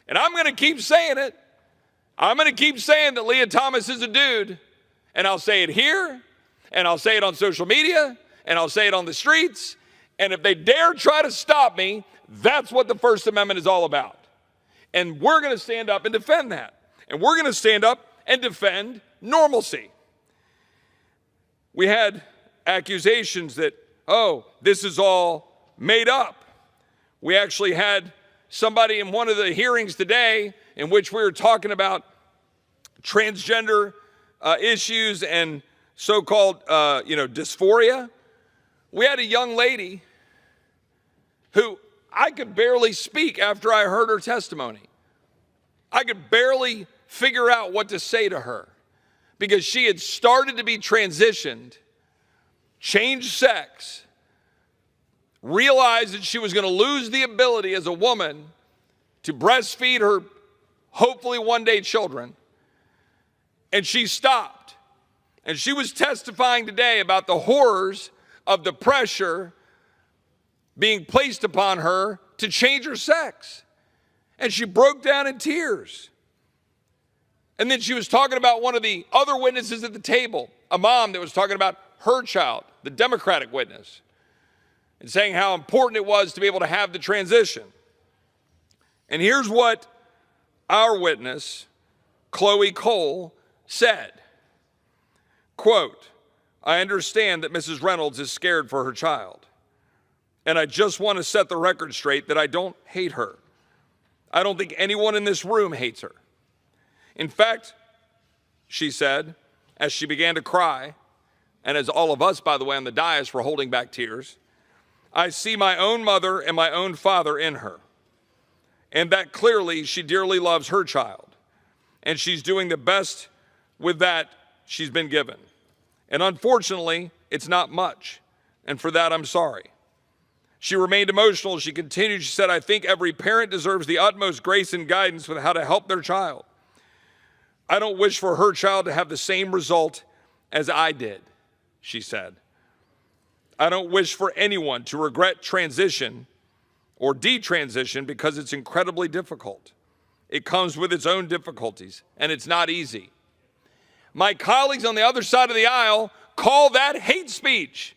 And I'm going to keep saying it. I'm going to keep saying that Liathomas is a dude. And I'll say it here, and I'll say it on social media, and I'll say it on the streets. And if they dare try to stop me, that's what the First Amendment is all about. And we're going to stand up and defend that. And we're going to stand up and defend normalcy. We had accusations that, oh, this is all made up. We actually had somebody in one of the hearings today in which we were talking about transgender issues and so-called, dysphoria. We had a young lady who I could barely speak after I heard her testimony. I could barely figure out what to say to her because she had started to be transitioned, changed sex, realized that she was going to lose the ability as a woman to breastfeed her hopefully one day children, and she stopped. And she was testifying today about the horrors of the pressure being placed upon her to change her sex. And she broke down in tears. And then she was talking about one of the other witnesses at the table, a mom that was talking about her child, the Democratic witness, and saying how important it was to be able to have the transition. And here's what our witness, chloecole, said. Quote, "I understand that Mrs. Reynolds is scared for her child. And I just want to set the record straight that I don't hate her. I don't think anyone in this room hates her. In fact," she said, as she began to cry, and as all of us, by the way, on the dais were holding back tears, "I see my own mother and my own father in her. And that clearly she dearly loves her child. And she's doing the best with that she's been given. And unfortunately, it's not much. And for that, I'm sorry." She remained emotional. She continued, she said, "I think every parent deserves the utmost grace and guidance with how to help their child. I don't wish for her child to have the same result as I did," she said. "I don't wish for anyone to regret transition or detransition because it's incredibly difficult. It comes with its own difficulties, and it's not easy. My colleagues on the other side of the aisle call that hate speech.